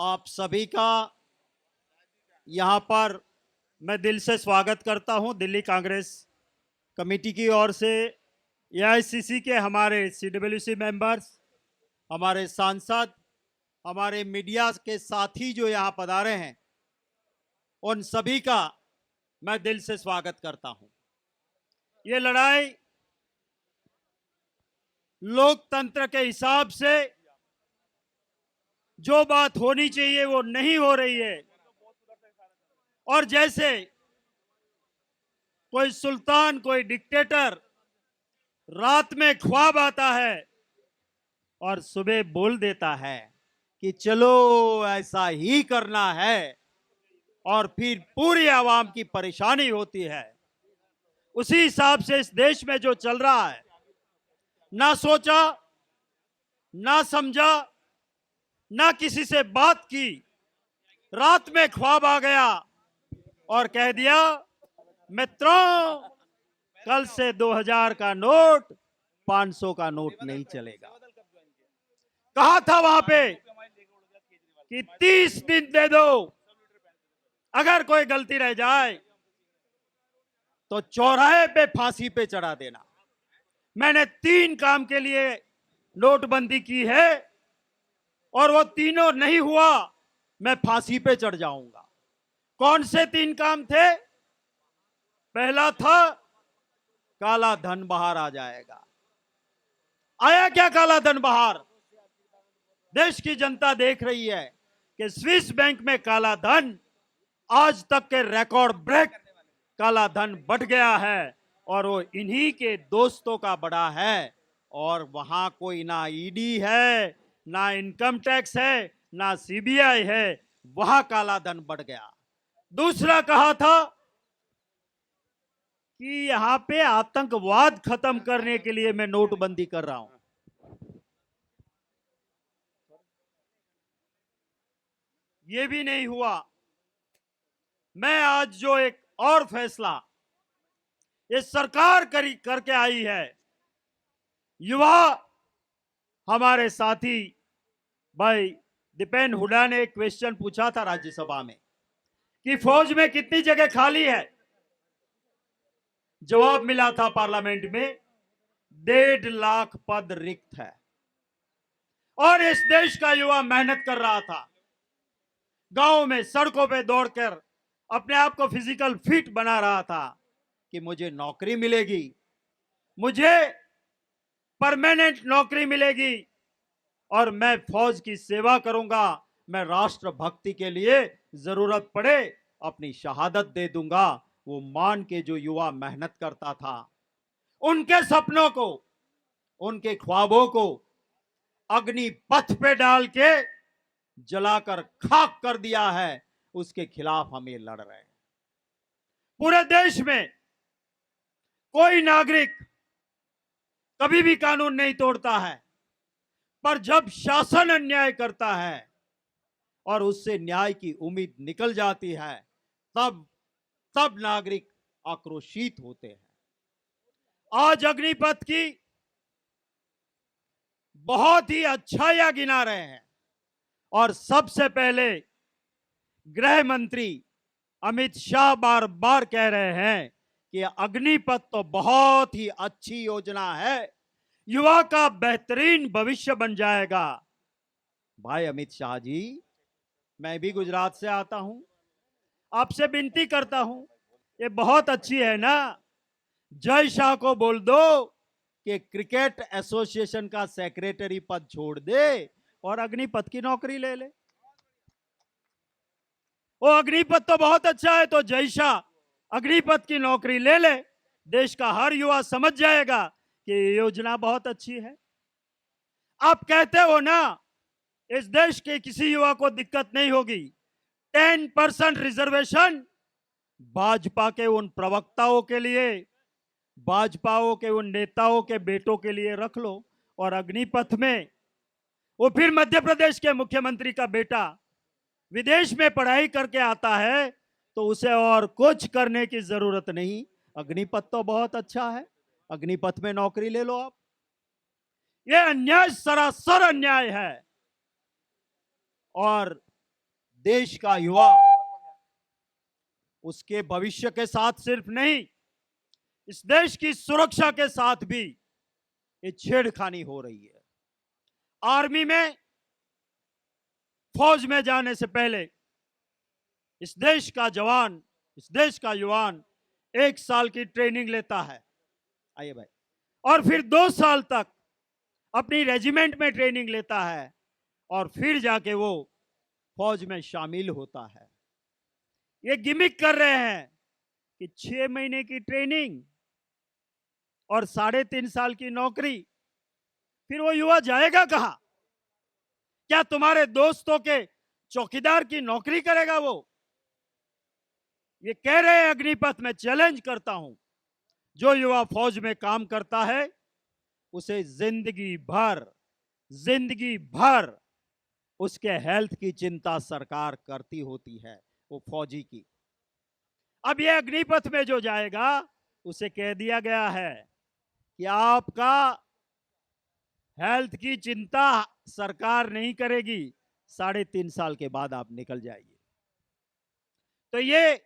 आप सभी का यहाँ पर मैं दिल से स्वागत करता हूँ। दिल्ली कांग्रेस कमेटी की ओर से एआईसीसी के हमारे सीडब्ल्यूसी मेंबर्स, हमारे सांसद, हमारे मीडिया के साथी जो यहाँ पधारे हैं, उन सभी का मैं दिल से स्वागत करता हूँ। ये लड़ाई लोकतंत्र के हिसाब से जो बात होनी चाहिए वो नहीं हो रही है। और जैसे कोई सुल्तान, कोई डिक्टेटर रात में ख्वाब आता है और सुबह बोल देता है कि चलो ऐसा ही करना है, और फिर पूरी आवाम की परेशानी होती है। उसी हिसाब से इस देश में जो चल रहा है, ना सोचा, ना समझा, ना किसी से बात की, रात में ख्वाब आ गया और कह दिया मित्रों कल से 2000 का नोट 500 का नोट नहीं चलेगा। कहा था वहां पे कि 30 दिन दे दो, अगर कोई गलती रह जाए तो चौराहे पे फांसी पे चढ़ा देना। मैंने 3 काम के लिए नोटबंदी की है और वो तीनों नहीं हुआ, मैं फांसी पे चढ़ जाऊंगा। कौन से 3 काम थे? पहला था काला धन बाहर आ जाएगा। आया क्या काला धन बाहर? देश की जनता देख रही है कि स्विस बैंक में काला धन आज तक के रिकॉर्ड ब्रेक काला धन बढ़ गया है, और वो इन्हीं के दोस्तों का बड़ा है। और वहां कोई ना ईडी है, ना इनकम टैक्स है, ना सीबीआई है, वहां काला धन बढ़ गया। दूसरा कहा था कि यहां पे आतंकवाद खत्म करने के लिए मैं नोटबंदी कर रहा हूं। ये भी नहीं हुआ। मैं आज जो एक और फैसला ये सरकार करके आई है, युवा हमारे साथी भाई दीपेन हुड्डा ने एक क्वेश्चन पूछा था राज्यसभा में कि फौज में कितनी जगह खाली है। जवाब मिला था पार्लियामेंट में 1.5 लाख पद रिक्त है। और इस देश का युवा मेहनत कर रहा था, गांव में सड़कों पे दौड़कर अपने आप को फिजिकल फिट बना रहा था कि मुझे नौकरी मिलेगी, मुझे परमानेंट नौकरी मिलेगी और मैं फौज की सेवा करूंगा, मैं राष्ट्रभक्ति के लिए जरूरत पड़े अपनी शहादत दे दूंगा। वो मान के जो युवा मेहनत करता था, उनके सपनों को, उनके ख्वाबों को अग्नि पथ पे डाल के जलाकर खाक कर दिया है। उसके खिलाफ हम ये लड़ रहे हैं। पूरे देश में कोई नागरिक कभी भी कानून नहीं तोड़ता है, पर जब शासन अन्याय करता है और उससे न्याय की उम्मीद निकल जाती है, तब नागरिक आक्रोशित होते हैं। आज अग्निपथ की बहुत ही अच्छाइयां गिना रहे हैं, और सबसे पहले गृह मंत्री अमित शाह बार बार कह रहे हैं कि अग्निपथ तो बहुत ही अच्छी योजना है, युवा का बेहतरीन भविष्य बन जाएगा। भाई अमित शाह जी, मैं भी गुजरात से आता हूं, आपसे विनती करता हूं, ये बहुत अच्छी है ना, जय शाह को बोल दो कि क्रिकेट एसोसिएशन का सेक्रेटरी पद छोड़ दे और अग्निपथ की नौकरी ले ले। वो अग्निपथ तो बहुत अच्छा है, तो जय शाह अग्निपथ की नौकरी ले ले। देश का हर युवा समझ जाएगा कि ये योजना बहुत अच्छी है। आप कहते हो ना, इस देश के किसी युवा को दिक्कत नहीं होगी। 10% रिजर्वेशन भाजपा के उन प्रवक्ताओं के लिए, भाजपा के उन नेताओं के बेटों के लिए रख लो। और अग्निपथ में वो फिर मध्य प्रदेश के मुख्यमंत्री का बेटा विदेश में पढ़ाई करके आता है, तो उसे और कुछ करने की जरूरत नहीं। अग्निपथ तो बहुत अच्छा है, अग्निपथ में नौकरी ले लो आप। ये अन्याय सरासर अन्याय है। और देश का युवा उसके भविष्य के साथ सिर्फ नहीं, इस देश की सुरक्षा के साथ भी ये छेड़खानी हो रही है। आर्मी में, फौज में जाने से पहले इस देश का जवान, इस देश का युवान 1 साल की ट्रेनिंग लेता है, आइए भाई, और फिर 2 साल तक अपनी रेजिमेंट में ट्रेनिंग लेता है और फिर जाके वो फौज में शामिल होता है। ये गिमिक कर रहे हैं कि 6 महीने की ट्रेनिंग और 3.5 साल की नौकरी, फिर वो युवा जाएगा कहां? क्या तुम्हारे दोस्तों के चौकीदार की नौकरी करेगा वो? ये कह रहे हैं अग्निपथ में चैलेंज करता हूं, जो युवा फौज में काम करता है उसे जिंदगी भर उसके हेल्थ की चिंता सरकार करती होती है, वो फौजी की। अब ये अग्निपथ में जो जाएगा उसे कह दिया गया है कि आपका हेल्थ की चिंता सरकार नहीं करेगी, 3.5 साल के बाद आप निकल जाइए। तो ये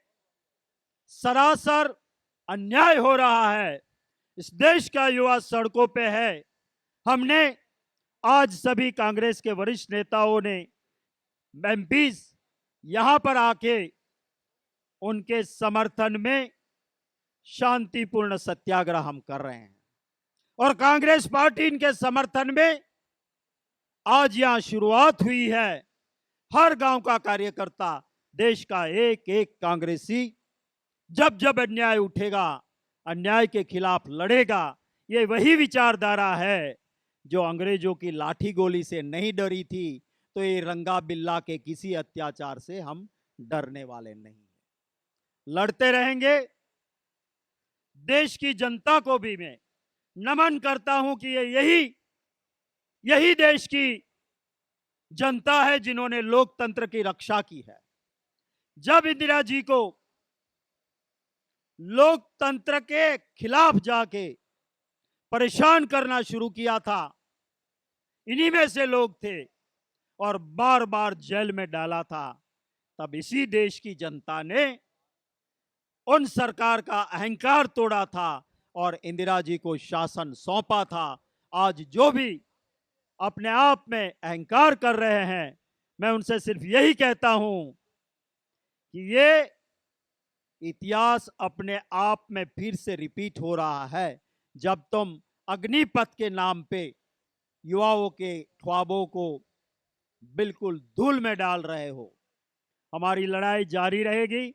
सरासर अन्याय हो रहा है। इस देश का युवा सड़कों पे है। हमने आज सभी कांग्रेस के वरिष्ठ नेताओं ने, एमपीज यहां पर आके उनके समर्थन में शांतिपूर्ण सत्याग्रह हम कर रहे हैं और कांग्रेस पार्टी इनके समर्थन में आज यहां शुरुआत हुई है। हर गांव का कार्यकर्ता, देश का एक एक कांग्रेसी जब जब अन्याय उठेगा, अन्याय के खिलाफ लड़ेगा। ये वही विचारधारा है जो अंग्रेजों की लाठी गोली से नहीं डरी थी, तो ये रंगा बिल्ला के किसी अत्याचार से हम डरने वाले नहीं हैं। लड़ते रहेंगे। देश की जनता को भी मैं नमन करता हूं कि यही देश की जनता है जिन्होंने लोकतंत्र की रक्षा की है। जब इंदिरा जी को लोकतंत्र के खिलाफ जाके परेशान करना शुरू किया था, इन्हीं में से लोग थे और बार बार जेल में डाला था, तब इसी देश की जनता ने उन सरकार का अहंकार तोड़ा था और इंदिरा जी को शासन सौंपा था। आज जो भी अपने आप में अहंकार कर रहे हैं, मैं उनसे सिर्फ यही कहता हूं कि ये इतिहास अपने आप में फिर से रिपीट हो रहा है। जब तुम अग्निपथ के नाम पे युवाओं के ख्वाबों को बिल्कुल धूल में डाल रहे हो। हमारी लड़ाई जारी रहेगी।